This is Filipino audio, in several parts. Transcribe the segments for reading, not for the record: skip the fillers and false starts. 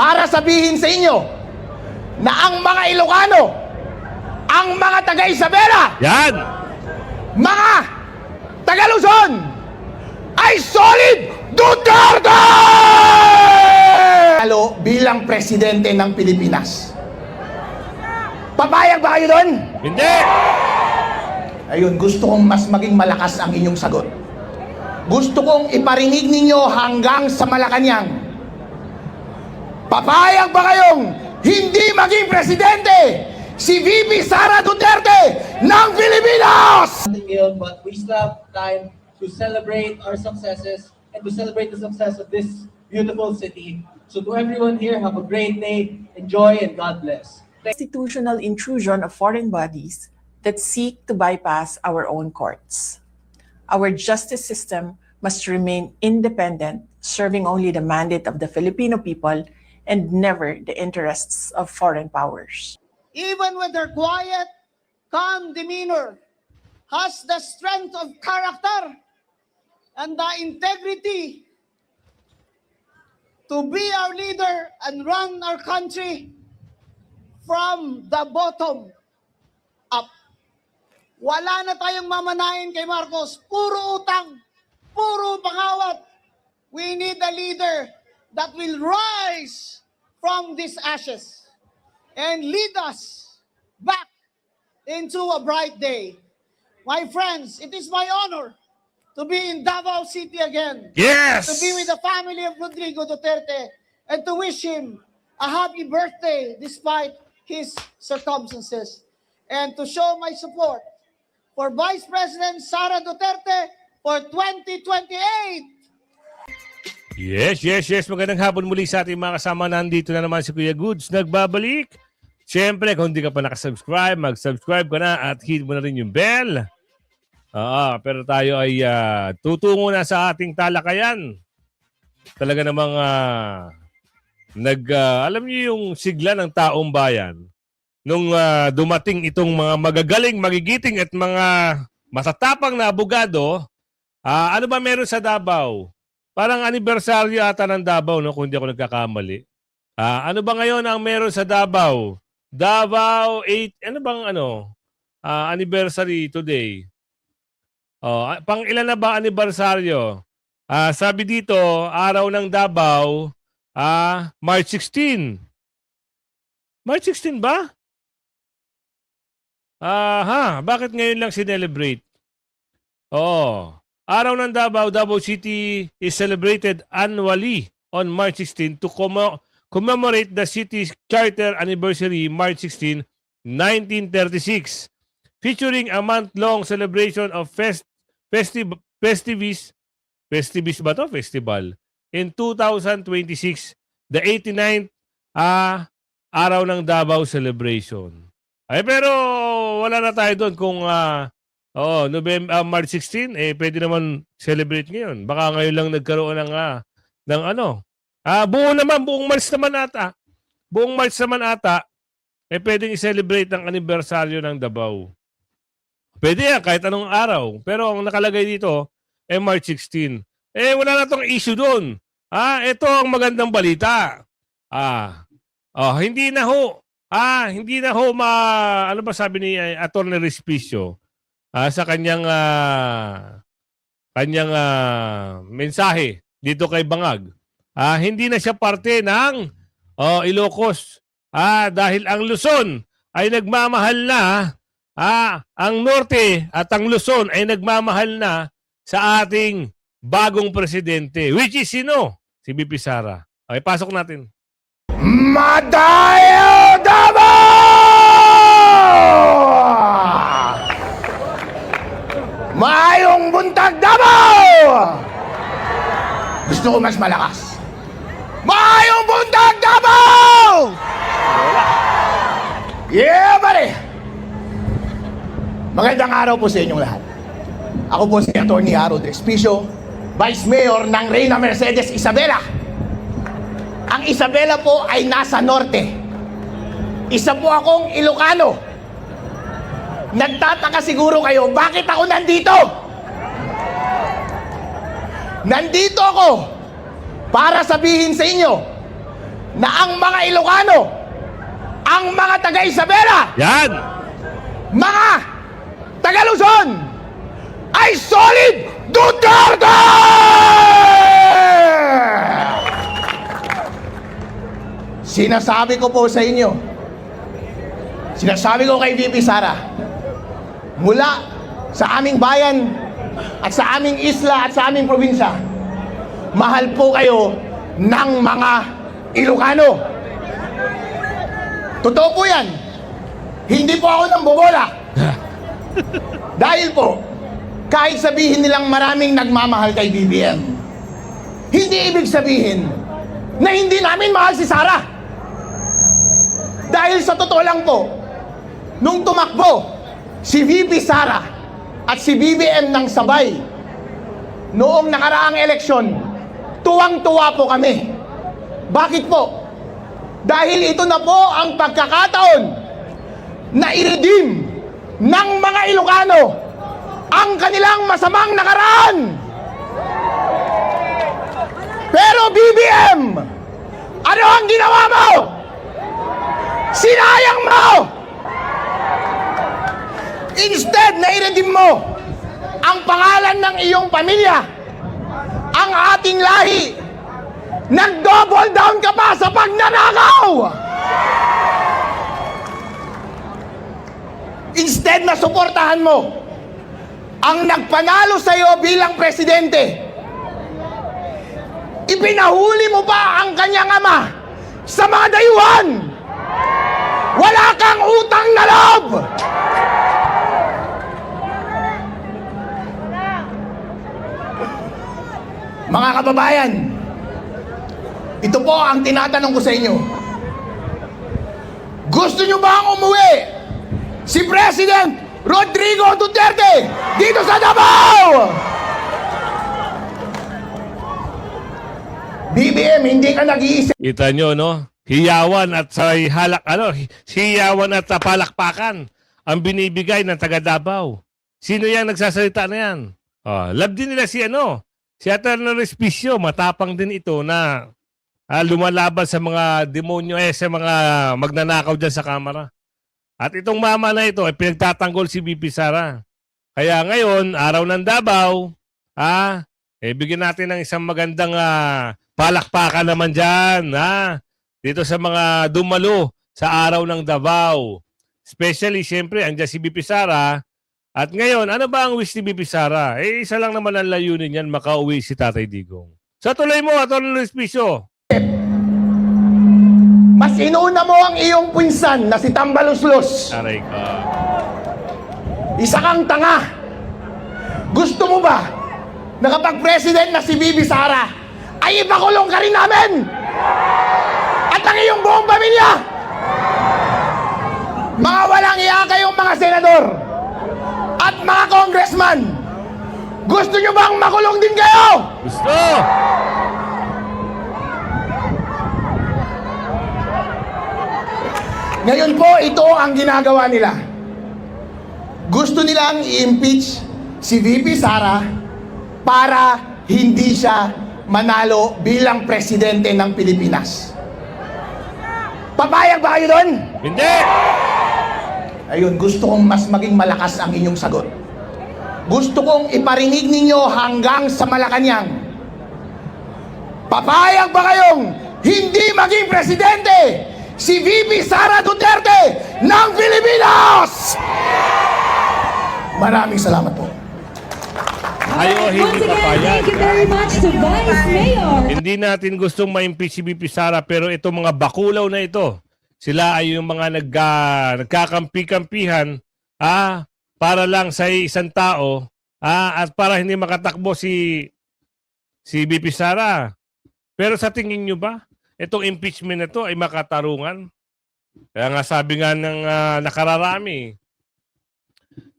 para sabihin sa inyo na ang mga Ilocano, ang mga taga-Isabela, Yan! mga taga-Luzon ay solid Duterte! Halo bilang presidente ng Pilipinas. Papayag ba kayo doon? Hindi! Ayun, gusto kong mas maging malakas ang inyong sagot. Gusto kong iparinig ninyo hanggang sa Malacanang. Papayag ba kayong hindi maging presidente si VP Sara Duterte ng Pilipinas? But we still have time to celebrate our successes and to celebrate the success of this beautiful city. So to everyone here, have a great day, enjoy, and God bless. Institutional intrusion of foreign bodies that seek to bypass our own courts. Our justice system must remain independent, serving only the mandate of the Filipino people and never the interests of foreign powers. Even with their quiet, calm demeanor, has the strength of character and the integrity to be our leader and run our country from the bottom up. Wala na tayong mamanahin kay Marcos. Puro utang, puro pangawat. We need a leader that will rise from these ashes and lead us back into a bright day. My friends, it is my honor to be in Davao City again. Yes! To be with the family of Rodrigo Duterte and to wish him a happy birthday despite his circumstances. And to show my support for Vice President Sara Duterte for 2028. Yes. Magandang hapon muli sa ating mga kasama. Nandito na naman si Kuya Goods. Nagbabalik. Siyempre, kung hindi ka pa nakasubscribe, mag-subscribe ka na at hit mo na rin yung bell. Pero tayo ay tutungo na sa ating talakayan. Talaga namang alam niyo yung sigla ng taong bayan nung dumating itong mga magagaling, magigiting at mga matatapang na abogado. Ano ba meron sa Davao? Parang anibersaryo ata ng Davao, no, kung hindi ako nagkakamali. Ano ba ngayon ang meron sa Davao? Davao 8, ano bang anniversary today? Pang ilan na ba anibersaryo? Sabi dito, araw ng Davao, March 16. March 16 ba? Bakit ngayon lang sinelebrate? Araw ng Davao, Davao City is celebrated annually on March 16 to commemorate the city's charter anniversary, March 16, 1936, featuring a month-long celebration of festival in 2026, the 89th araw ng Davao celebration. Pero wala na tayo doon kung March 16, pwede naman celebrate ngayon. Baka ngayon lang nagkaroon ng buong March naman ata. Buong March naman ata, pwedeng i-celebrate ang anibersaryo ng Davao. Pwede yan, kahit anong araw. Pero ang nakalagay dito, March 16. Wala na tong issue doon. Ito ang magandang balita. Hindi na ho ano ba sabi ni Atty. Respicio sa kanyang mensahe dito kay Bangag. Hindi na siya parte ng Ilocos. Dahil ang Luzon ay nagmamahal na, ang Norte at ang Luzon ay nagmamahal na sa ating bagong presidente. Which is sino? Si VP Sara. Okay, pasok natin. Madayo Davao! Maayong buntag Davao! Gusto ko mas malakas. Maayong buntag Davao! Yeah, buddy! Magandang araw po sa inyong lahat. Ako po si Atty. Harold Respicio, Vice Mayor ng Reyna Mercedes Isabela. Ang Isabela po ay nasa norte. Isa po akong Ilocano. Nagtataka siguro kayo, bakit ako nandito? Nandito ako para sabihin sa inyo na ang mga Ilocano, ang mga taga Isabela, Yan! mga taga Luzon ay solid Duterte! Sinasabi ko po sa inyo, sinasabi ko kay VP Sara, mula sa aming bayan at sa aming isla at sa aming probinsya, mahal po kayo ng mga Ilocano. Totoo po yan. Hindi po ako nang bobola. Dahil po, kahit sabihin nilang maraming nagmamahal kay BBM, hindi ibig sabihin na hindi namin mahal si Sara. Dahil sa totoo lang po, nung tumakbo si VP Sara at si BBM ng sabay noong nakaraang eleksyon, tuwang-tuwa po kami. Bakit po? Dahil ito na po ang pagkakataon na i-redeem ng mga Ilocano ang kanilang masamang nakaraan. Pero BBM, ano ang ginawa mo? Sinayang mo! Instead na i-redeem mo ang pangalan ng iyong pamilya, ang ating lahi, nag-double down ka pa sa pagnanakaw! Instead na suportahan mo ang nagpanalo sa iyo bilang presidente, ipinahuli mo pa ang kanyang ama sa mga dayuhan! Wala kang utang na loob! Mga kababayan, ito po ang tinatanong ko sa inyo. Gusto nyo bang umuwi si President Rodrigo Duterte dito sa Davao? BBM, hindi ka nag-iisip. Kita nyo, no? Hiyawan at sa halak, hiyawan at palakpakan ang binibigay ng taga Davao. Sino yan nagsasalita na yan? Love din nila si Atty. Respicio, matapang din ito na lumalaban sa mga demonyo, sa mga magnanakaw dyan sa Kamara. At itong mama na ito ay pinagtatanggol si VP Sara. Kaya ngayon, araw ng Davao, bigyan natin ng isang magandang palakpakan naman dyan, dito sa mga dumalo sa araw ng Davao. Especially, siyempre, andyan si VP Sara. At ngayon, ano ba ang wish ni VP Sara? Isa lang naman ang layunin yan, makauwi si Tatay Digong. Sa tuloy mo, Atty. Respicio. Mas inuna mo ang iyong pinsan na si Tambaluslos. Aray ka. Isa kang tanga. Gusto mo ba na kapag president na si VP Sara, ay ipakulong ka rin namin? At ang iyong buong pamilya? Mga walang iya kayong mga senador at mga congressman, gusto nyo bang makulong din kayo? Gusto! Ngayon po, ito ang ginagawa nila. Gusto nilang i-impeach si VP Sara para hindi siya manalo bilang presidente ng Pilipinas. Papayag ba kayo doon? Hindi! Ayun, gusto kong mas maging malakas ang inyong sagot. Gusto kong iparinig ninyo hanggang sa Malacanang. Papayag ba kayong hindi maging presidente si VP Sara Duterte ng Pilipinas? Maraming salamat po. Ayaw, hindi Once again, papayag. thank you very much to Vice Mayor. Hindi natin gustong ma-impeach si VP Sara, pero itong mga bakulaw na ito, sila ay yung mga nagkakampi-kampihan para lang sa isang tao at para hindi makatakbo si VP Sara. Pero sa tingin nyo ba, itong impeachment na ito ay makatarungan? Kaya nga sabi nga ng nakararami,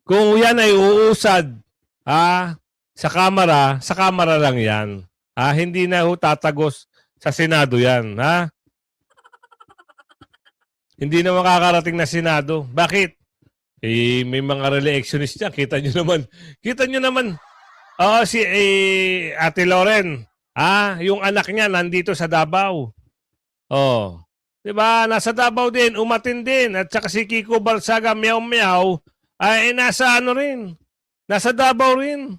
kung yan ay uusad sa Kamara lang yan. Hindi na tatagos sa Senado yan. Hindi na makakarating na Senado. Bakit? May mga re-electionist niya. Kita nyo naman. Si Ate Loren, yung anak niya nandito sa Davao. Oh. 'Di ba? Nasa Davao din, umatin din. At saka si Kiko Barsaga, meow meow, ay nasa ano rin. Nasa Davao rin.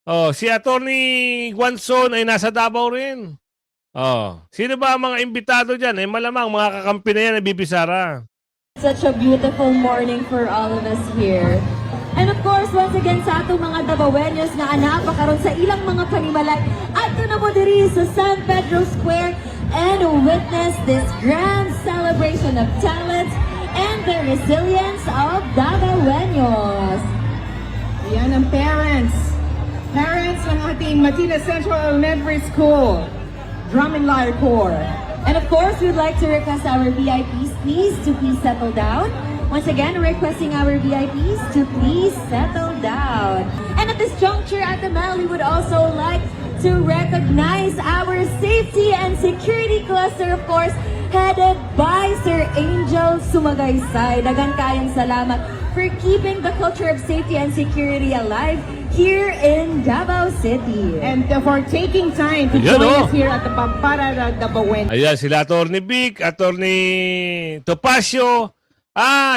Oh, si Attorney Guanzon ay nasa Davao rin. Oh, sino ba ang mga imbitado diyan? Eh malamang mga kakampi na yan ni Bibi Sara. Such a beautiful morning for all of us here. And of course, once again sa atong mga Davaoenos nga anak makaroon sa ilang mga panimalay ato na mo diri sa San Pedro Square and witness this grand celebration of talent and the resilience of Davaoenos. Yan ang parents. Parents ng ating Matina Central Elementary School. Drum and Lyre Corps. And of course, we'd like to request our VIPs please settle down. Once again, requesting our VIPs to please settle down. And at this juncture, at the Mel, we would also like to recognize our safety and security cluster, of course, headed by Sir Angel Sumagaysay. Dagan kayong salamat for keeping the culture of safety and security alive here in Davao City. And for taking time to Ayan, join oh. us here at the Pampara Davaoenos. Ayan, sila Attorney Vic, Attorney Topacio.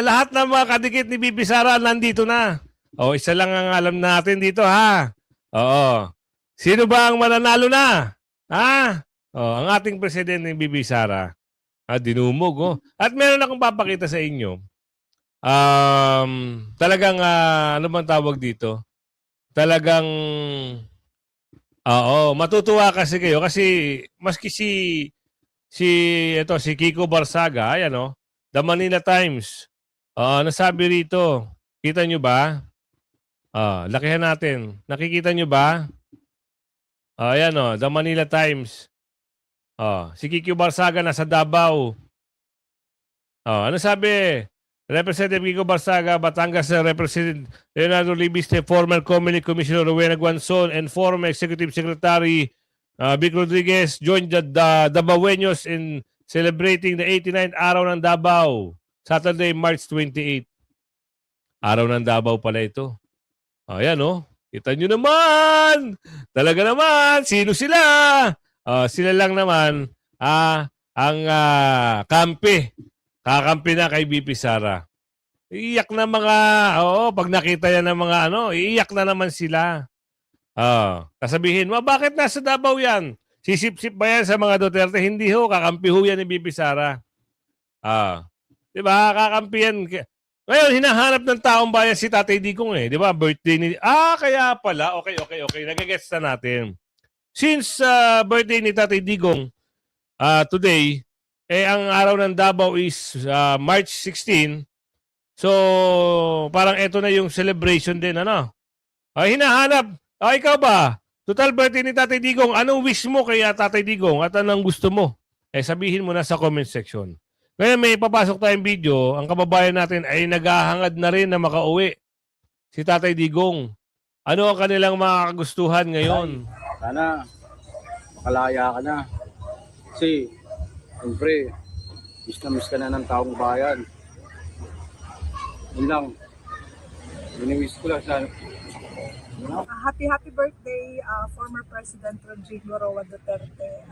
Lahat ng mga kadikit ni Bibi Sara nandito na. O, isa lang ang alam natin dito, ha? Oo. Sino ba ang mananalo na? Ha? O, ang ating presidente ni Bibi Sara. Dinumog, oh. At meron akong papakita sa inyo. Talagang, ano bang tawag dito? Talagang, matutuwa kasi kayo. Kasi, maski si Kiko Barsaga, ayan, oh. The Manila Times. Nasabi rito. Kita nyo ba? Lakihan natin. Nakikita nyo ba? Ayan o. The Manila Times. Si Kiko Barsaga nasa Davao. Ano sabi? Representative Kiko Barsaga, Batangas, Representative Leonardo Libiste, former Comelec Commissioner Rowena Guanzon, and former Executive Secretary Vic Rodriguez joined the Davaoenos in celebrating the 89th Araw ng Davao, Saturday, March 28. Araw ng Davao pala ito. Ayan, oh. Kita nyo naman! Talaga naman! Sino sila? Sila lang naman ang kampi. Kakampi na kay BP Sara. Iiyak na mga, pag nakita yan ng mga iiyak na naman sila. Kasabihin, bakit nasa Davao yan? Sisip-sip ba yan sa mga Duterte? Hindi ho, kakampi ho yan ni Bibi Sara. Diba, kakampi yan. Ngayon, hinahanap ng taong bayan si Tatay Digong eh. Diba, birthday ni... kaya pala. Okay. Nagagets na natin. Since birthday ni Tatay Digong, today, ang araw ng Davao is March 16. So, parang ito na yung celebration din, ano? Hinahanap. Ikaw ba? Total birthday ni Tatay Digong, anong wish mo kay Tatay Digong at anong gusto mo? Sabihin mo na sa comment section. Ngayon may papasok tayong video, ang kababayan natin ay naghahangad na rin na makauwi. Si Tatay Digong. Ano ang kanilang mga kagustuhan ngayon? Sana makalaya ka na. Kasi, siyempre, miss ka na ng taong bayan. Yun lang. Biniwish ko lang sana. Happy birthday, former President Rodrigo Roa Duterte.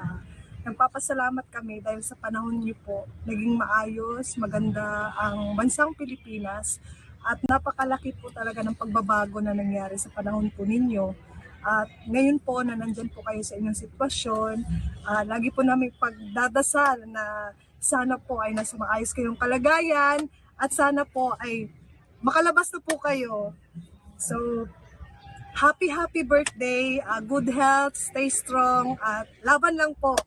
Nagpapasalamat kami dahil sa panahon niyo po, naging maayos, maganda ang bansang Pilipinas at napakalaki po talaga ng pagbabago na nangyari sa panahon po ninyo. At ngayon po na nandyan po kayo sa inyong sitwasyon, lagi po namin pagdadasal na sana po ay nasa maayos kayong kalagayan at sana po ay makalabas na po kayo. So, happy birthday, good health, stay strong, at laban lang po.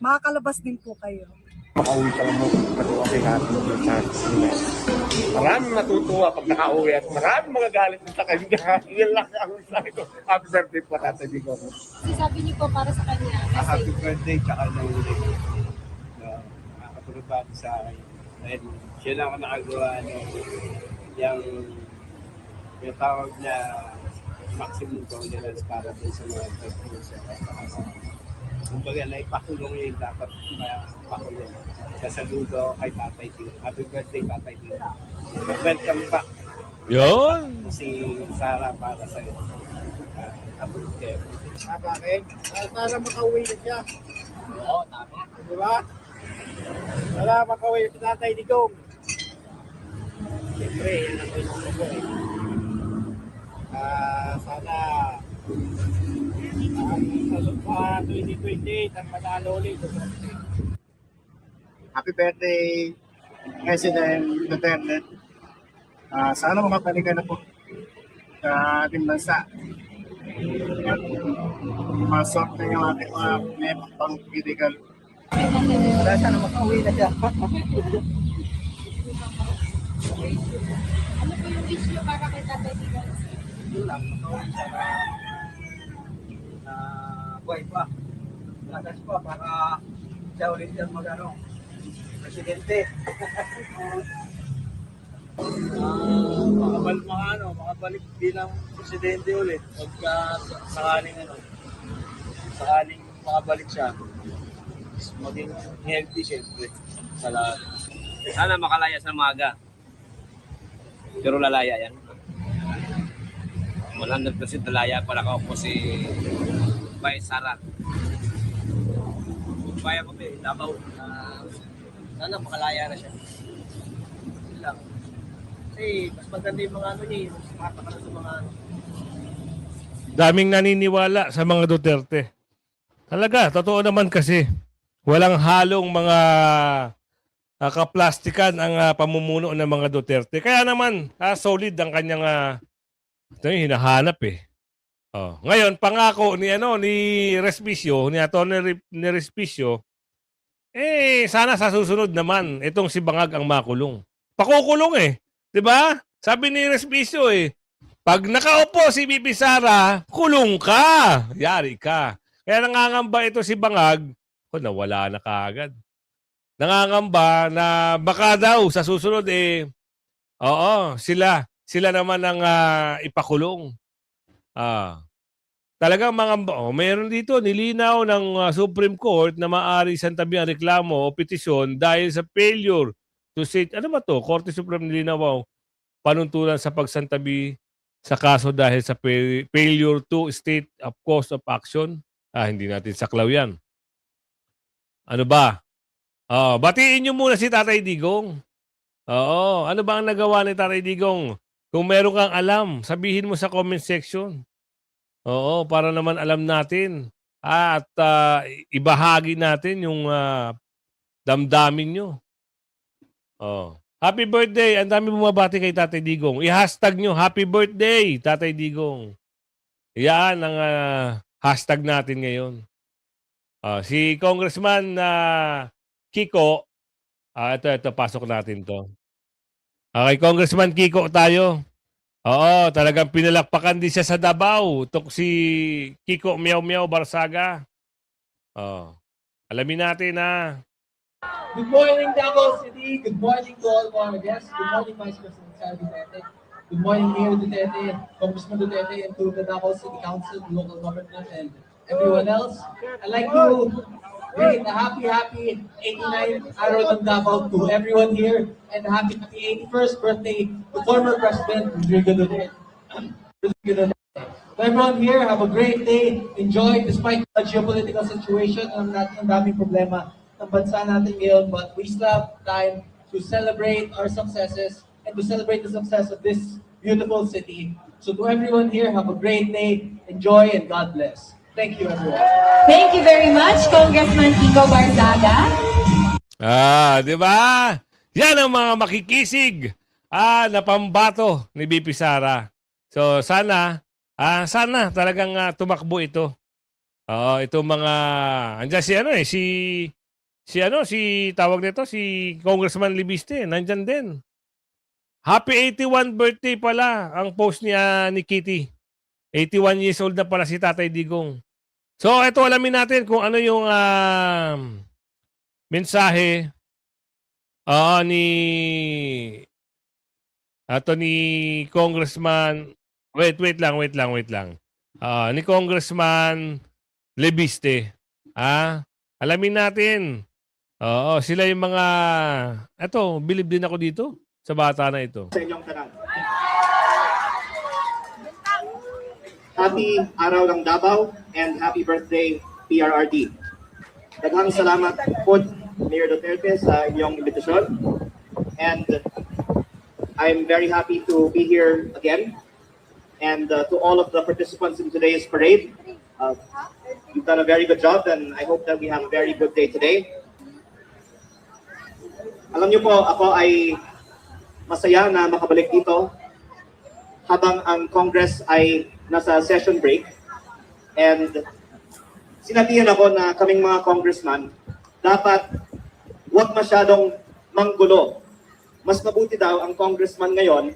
Makakalabas din po kayo. Makauwi ka lang mo pag-uwi natin yung chance. Maraming matutuwa pag nakauwi at maraming magagalit sa kanya. Yan lang ang sabi ko. Happy birthday po, Tatay Digong. Sabi niyo po para sa kanya. Happy birthday, tsaka nang nakakatulog ba sa akin. Dahil siya lang ang nakagawa yung tawag na maximum tolerance para din sa mga pagkakas. Kumbaga, naipakulong yung dapat mapakulong. Sasaludo kay Tatay Digong. Happy birthday, Tatay Digong. Welcome back. Yun. Si Sara para sa iyo. Happy birthday. Bakit? Para makauwi na siya. Oo, tama. Di ba? Wala makawin si Tatay Digong. Siyempre, yan ang gusto ko eh. Sana sa 2028 ang manalo ulit. Happy birthday, President Duterte. Sana makapalikan na po sa ating bansa. At masok na yung ating mga problema pang critical. Sana makauwi na siya. Buhay pa. Lakas pa para siya ulit yung mag-ano, presidente. Makabalik bilang presidente ulit pagka sakaling makabalik siya. Maging healthy siyempre sa lahat. Sana makalaya sa maga. Pero lalaya yan. 100% lalaya para kaupo si Vice Sara. Kaya ko eh, Davao. Sana makalaya na siya. Yun lang. Kasi mas maganda yung mga ano niya, mas mata ka na sa mga ano. Daming naniniwala sa mga Duterte. Talaga, totoo naman kasi. Walang halong mga kaplastikan ang pamumuno ng mga Duterte. Kaya naman, solid ang kanyang ito yung hinahanap eh. Oh. Ngayon, pangako ni Respicio, ni Atty. ni Respicio, sana sa susunod naman, itong si Bangag ang makulong. Pakukulong eh. 'Di ba? Sabi ni Respicio pag nakaupo si BP Sara, kulong ka. Yari ka. Kaya nangangamba ito si Bangag, nawala na kaagad. Nangangamba na baka daw sa susunod sila naman ang ipakulong. Talagang mayroon dito nilinaw ng Supreme Court na maaari santabi ang reklamo o petisyon dahil sa failure to state, ano ba to? Korte Supreme nilinaw panuntunan sa pagsantabi sa kaso dahil sa failure to state a cause of action. Hindi natin saklaw yan. Ano ba? Batiin nyo muna si Tatay Digong. Ano ba ang nagawa ni Tatay Digong? Kung meron kang alam, sabihin mo sa comment section. Para naman alam natin. At ibahagi natin yung damdamin nyo. Happy birthday. Ang dami bumabati kay Tatay Digong. I-hashtag nyo, happy birthday, Tatay Digong. Yan ang hashtag natin ngayon. Si Congressman Kiko, ito, pasok natin to. Okay, Congressman Kiko tayo. Talagang pinalakpakan din siya sa Davao. Si Kiko Meow Meow Barsaga. Alamin natin Good morning, Davao City. Good morning to all of our guests. Good morning, Vice President Sara Duterte. Good morning, Mayor Duterte, Congressman Duterte, and to the Davao City Council, local government, and everyone else. I'd like to greet a happy 89th Araw ng Davao to everyone here, and happy 81st birthday to former President Rodrigo Duterte. To everyone here, have a great day. Enjoy despite the geopolitical situation. Ang daming problema ng bansa natin ngayon, but we still have time to celebrate our successes and to celebrate the success of this beautiful city. So to everyone here, have a great day. Enjoy and God bless. Thank you, everyone. Thank you very much, Congressman Kiko Barzaga. Di ba? Yan ang mga makikisig na pambato ni BP Sara. So sana talagang tumakbo ito. Itong mga andiyan si tawag nito si Congressman Libiste, nandyan din. Happy 81 birthday pala ang post niya ni Kitty. 81 years old na pala si Tatay Digong. So, ito alamin natin kung ano yung mensahe ni Congressman wait lang. Ni Congressman Lebiste. Alamin natin. Sila yung mga bilib din ako dito sa bata na ito. Sa inyong tanan. Happy Araw ng Davao and happy birthday, PRRD. Daghang salamat po, Mayor Duterte, sa inyong imbitasyon. And I'm very happy to be here again. And to all of the participants in today's parade, you've done a very good job, and I hope that we have a very good day today. Alam niyo po, ako ay masaya na makabalik dito habang ang Congress ay nasa session break. And sinabihan ako na kaming mga congressman, dapat huwag masyadong manggulo. Mas mabuti daw ang congressman ngayon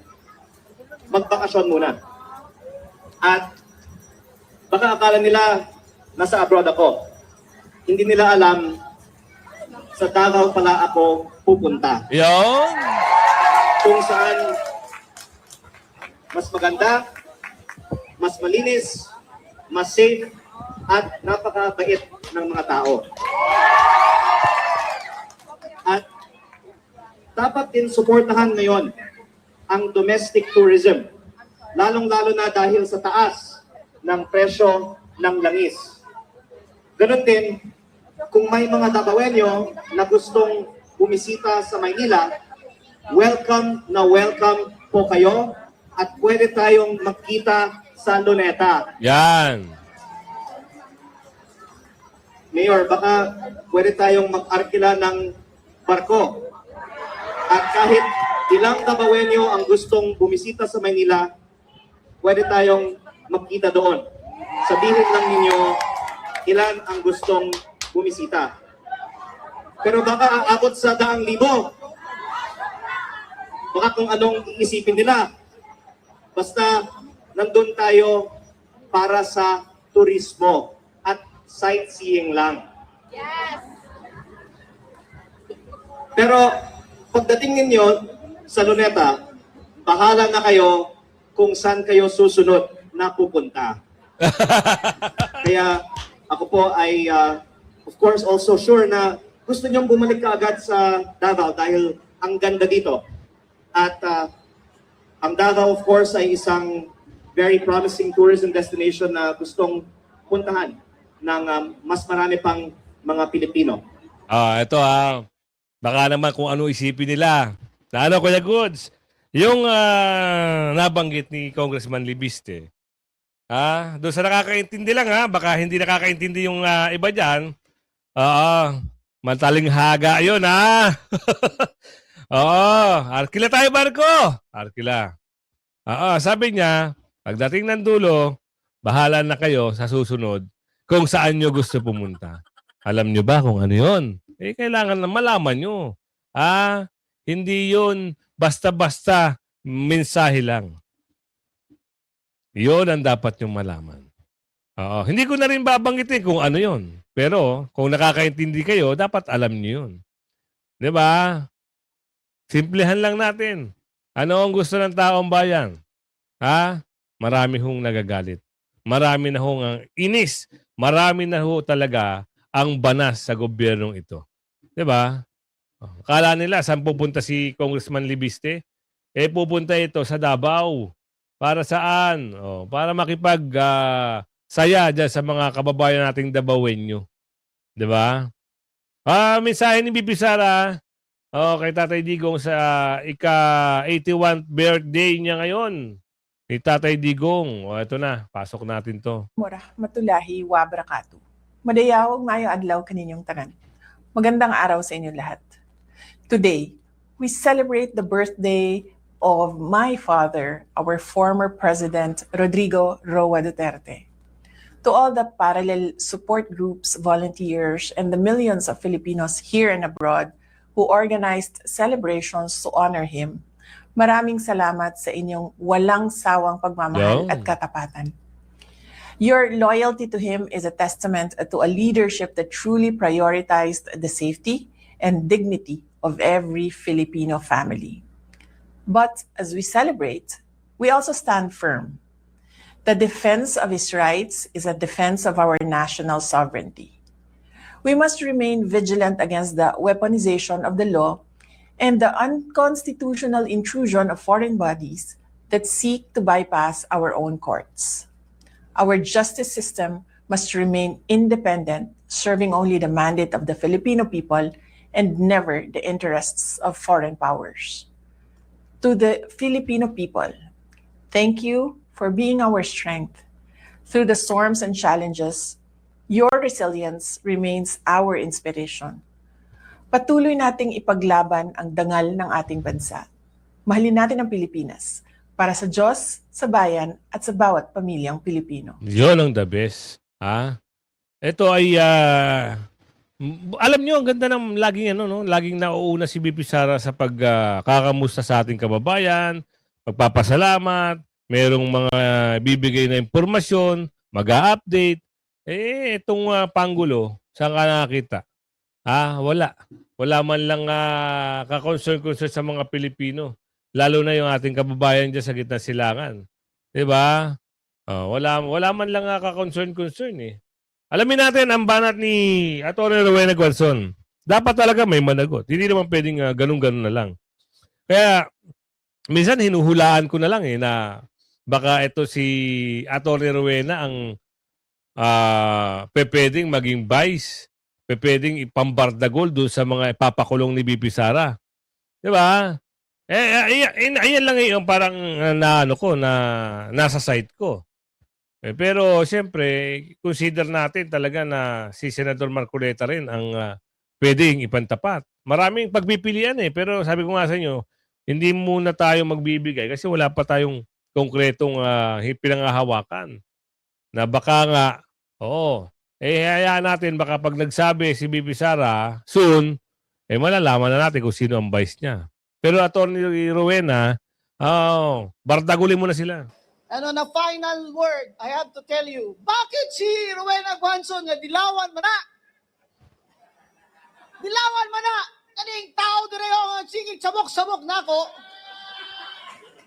magbakasyon muna. At baka akala nila nasa abroad ako. Hindi nila alam sa Davao pala ako pupunta. Yon. Kung saan mas maganda, mas malinis, mas safe, at napakabait ng mga tao. At dapat din suportahan ngayon ang domestic tourism, lalong-lalo na dahil sa taas ng presyo ng langis. Ganon din, kung may mga Davaoenyo na gustong bumisita sa Maynila, welcome na welcome po kayo at pwede tayong magkita sa Luneta. Yan. Mayor, baka pwede tayong mag-arkila ng barko. At kahit ilang Davaoenyo ang gustong bumisita sa Maynila, pwede tayong magkita doon. Sabihin lang ninyo ilan ang gustong bumisita. Pero baka aabot sa 100,000. Baka kung anong iisipin nila. Basta nandun tayo para sa turismo at sightseeing lang. Yes! Pero pagdating ninyo sa Luneta, bahala na kayo kung saan kayo susunod na pupunta. Kaya ako po ay of course also sure na gusto niyong bumalik ka agad sa Davao dahil ang ganda dito. At ang Davao of course ay isang very promising tourism destination na gustong puntahan ng mas marami pang mga Pilipino. Ito baka naman kung ano isipin nila. Na ano, Kuya Goods, yung nabanggit ni Congressman Libiste, doon sa nakakaintindi lang baka hindi nakakaintindi yung iba dyan. Mantaling haga yun Arkila tayo, barko. Arkila. Sabi niya, pagdating ng dulo, bahala na kayo sa susunod kung saan nyo gusto pumunta. Alam nyo ba kung ano yun? Kailangan na malaman nyo. Hindi yun basta-basta mensahe lang. Yun ang dapat nyong malaman. Hindi ko na rin babanggitin kung ano yun. Pero kung nakakaintindi kayo, dapat alam nyo yun. Diba? Simplehan lang natin. Ano ang gusto ng taong bayan? Marami hong nagagalit. Marami na hong ang inis. Marami na ho talaga ang banas sa gobyernong ito. Diba? Akala nila saan pupunta si Congressman Libiste? Pupunta ito sa Davao. Para saan? Para makipag saya dyan sa mga kababayan nating Davaoenyo. Diba? Mensahe ni Bibi Sara kay Tatay Digong sa ika-81th birthday niya ngayon. Ni Tatay Digong. Ito na, pasok natin to. Mura, matulahi, wabrakatu. Madayawag mayo adlaw kaninyong tanan. Magandang araw sa inyo lahat. Today, we celebrate the birthday of my father, our former President, Rodrigo Roa Duterte. To all the parallel support groups, volunteers, and the millions of Filipinos here and abroad who organized celebrations to honor him, maraming salamat sa inyong walang sawang pagmamahal at katapatan. Your loyalty to him is a testament to a leadership that truly prioritized the safety and dignity of every Filipino family. But as we celebrate, we also stand firm. The defense of his rights is a defense of our national sovereignty. We must remain vigilant against the weaponization of the law and the unconstitutional intrusion of foreign bodies that seek to bypass our own courts. Our justice system must remain independent, serving only the mandate of the Filipino people and never the interests of foreign powers. To the Filipino people, thank you for being our strength. Through the storms and challenges, your resilience remains our inspiration. Patuloy nating ipaglaban ang dangal ng ating bansa. Mahalin natin ang Pilipinas para sa Diyos, sa bayan, at sa bawat pamilyang Pilipino. Yun ang the best. Ha? Ito ay, alam nyo, ang ganda ng laging, laging nauuna si BP Sara sa pagkakamusta sa ating kababayan, pagpapasalamat, merong mga bibigay na impormasyon, mag-a-update. Itong Pangulo, saan ka nakakita? Wala. Wala man lang ka-concern sa mga Pilipino. Lalo na yung ating kababayan dyan sa gitna silangan. Diba? Wala man lang ka-concern eh. Alamin natin ang banat ni Atty. Rowena Guanzon. Dapat talaga may managot. Hindi naman pwedeng ganun-ganun na lang. Kaya, minsan hinuhulaan ko na lang na baka ito si Atty. Rowena ang pwedeng maging vice, pwedeng ipambardagol doon sa mga ipapakulong ni BP Sara. Diba? Ayan lang yung parang nasa site ko. Pero siyempre, consider natin talaga na si Senador Marcoleta rin ang pwedeng ipantapat. Maraming pagpipilian pero sabi ko nga sa inyo, hindi muna tayo magbibigay kasi wala pa tayong konkretong pinangahawakan. Na baka nga, hayaan natin baka pag nagsabi si BP Sara, soon, malalaman na natin kung sino ang vice niya. Pero Atty. Rowena, bardagulin mo na sila. And on a final word, I have to tell you, bakit si Rowena Guanzon nga dilawan man na? Dilawan man na! Kaning tao dire ang sigig sabok-sabok na ako.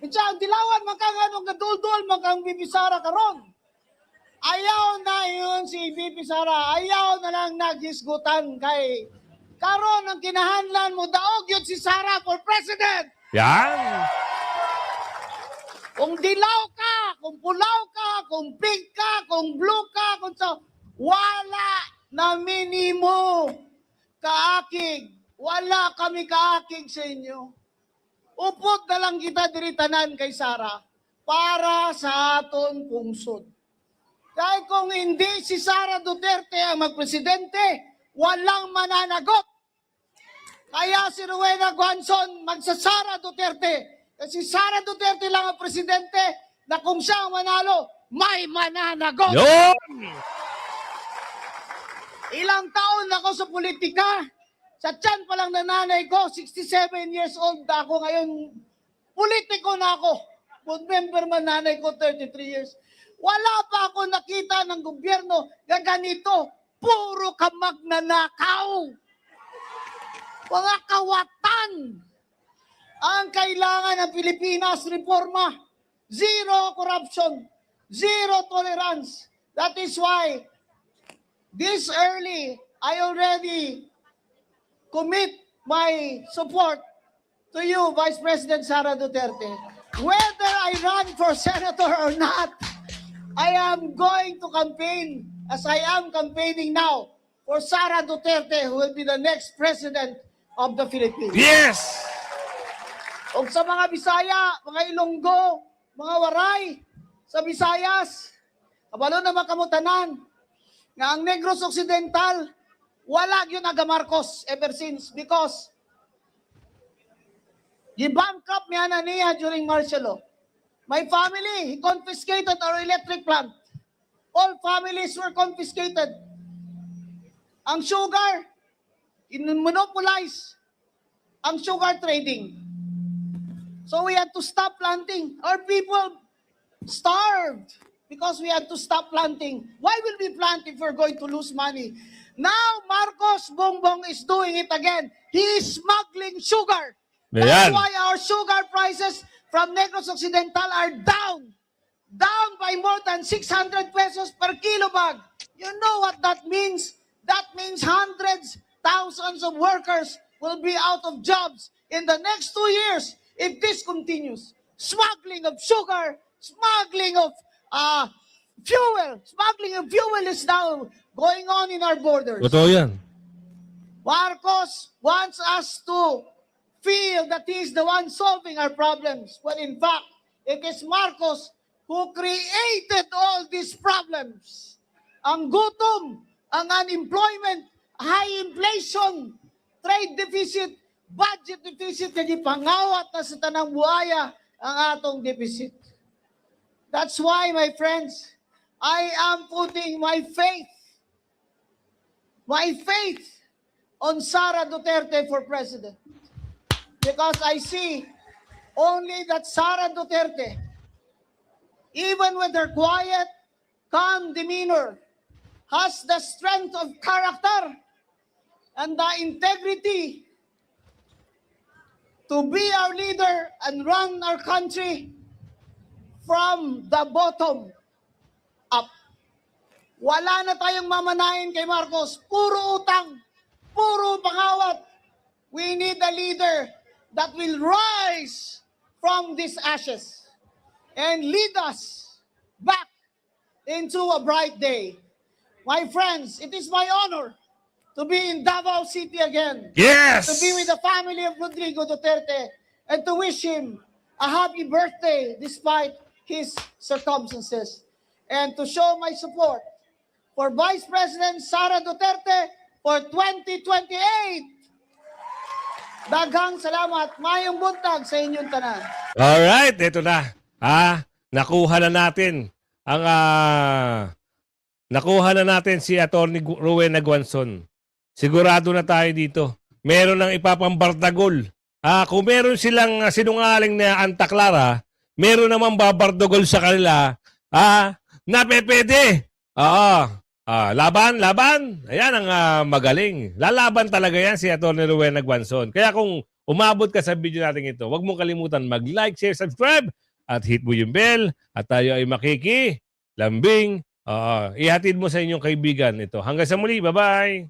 Itsa, ang dilawan man kang anong gadul-dul man kang BP Sara karon. Ayaw na yun si BP Sara. Ayaw na lang naghisgutan kay karon ang kinahanlan mo daog yun si Sara for president. Yan! Kung dilaw ka, kung pulaw ka, kung pink ka, kung blue ka, kung wala na minimo kaakig. Wala kami kaakig sa inyo. Upot na lang kita diritanan kay Sara para sa aton pungsod. Dahil kung hindi si Sara Duterte ang magpresidente, walang mananagot. Kaya si Rowena Guanzon magsasara Duterte. Kasi Sara Duterte lang ang presidente na kung siya ang manalo, may mananagot. Yun! Ilang taon na ako sa politika. Sa tiyan pa lang na nanay ko, 67 years old na ako. Ngayon, politiko na ako. Board member man nanay ko, 33 years. Wala pa ako nakita ng gobyerno na ganito. Puro ka magnanakaw. Mga kawatan. Ang kailangan ng Pilipinas, reforma. Zero corruption. Zero tolerance. That is why, this early, I already commit my support to you, Vice President Sara Duterte. Whether I run for senator or not, I am going to campaign, as I am campaigning now, for Sara Duterte, who will be the next president of the Philippines. Yes! O sa mga Bisaya, mga Ilonggo, mga Waray, sa Visayas, kabalo na makamutanan, nga ang Negros Occidental, wala yun aga Marcos ever since because gi-bankrupt niya na niya during martial law. My family, he confiscated our electric plant. All families were confiscated. Ang sugar, monopolize ang sugar trading. So we had to stop planting. Our people starved because we had to stop planting. Why will we plant if we're going to lose money? Now, Marcos Bongbong is doing it again. He is smuggling sugar. That's why our sugar prices from Negros Occidental are down. Down by more than 600 pesos per kilo bag. You know what that means? That means hundreds, thousands of workers will be out of jobs in the next 2 years if this continues. Smuggling of sugar, smuggling of fuel. Smuggling of fuel is now going on in our borders. Totoo yan. Marcos wants us to feel that he is the one solving our problems. When in fact, it is Marcos who created all these problems. Ang gutom, ang unemployment, high inflation, trade deficit, budget deficit, hindi pangawat na sa tanang buhaya ang atong deficit. That's why, my friends, I am putting my faith on Sara Duterte for president. Because I see only that Sara Duterte, even with her quiet, calm demeanor, has the strength of character and the integrity to be our leader and run our country from the bottom up. Wala na tayong mamanahin kay Marcos. Puro utang, puro pangawat. We need a leader that will rise from these ashes and lead us back into a bright day. My friends, it is my honor to be in Davao City again. Yes! To be with the family of Rodrigo Duterte and to wish him a happy birthday despite his circumstances. And to show my support for Vice President Sara Duterte for 2028. Daghang salamat. Mayong buntag sa inyong tanan. Alright, ito na. Nakuha na natin ang nakuha na natin si Atty. Rowena Guanzon. Sigurado na tayo dito. Meron nang ipapambardagol. Kung meron silang sinungaling na antaklara, meron namang babardagol sa kanila. Napepede. Laban. Ayan ang magaling. Lalaban talaga yan si Atty. Rowena Guanzon. Kaya kung umabot ka sa video natin ito, huwag mong kalimutan mag-like, share, subscribe, at hit mo yung bell. At tayo ay lambing. Ihatid mo sa inyong kaibigan ito. Hanggang sa muli. Bye-bye!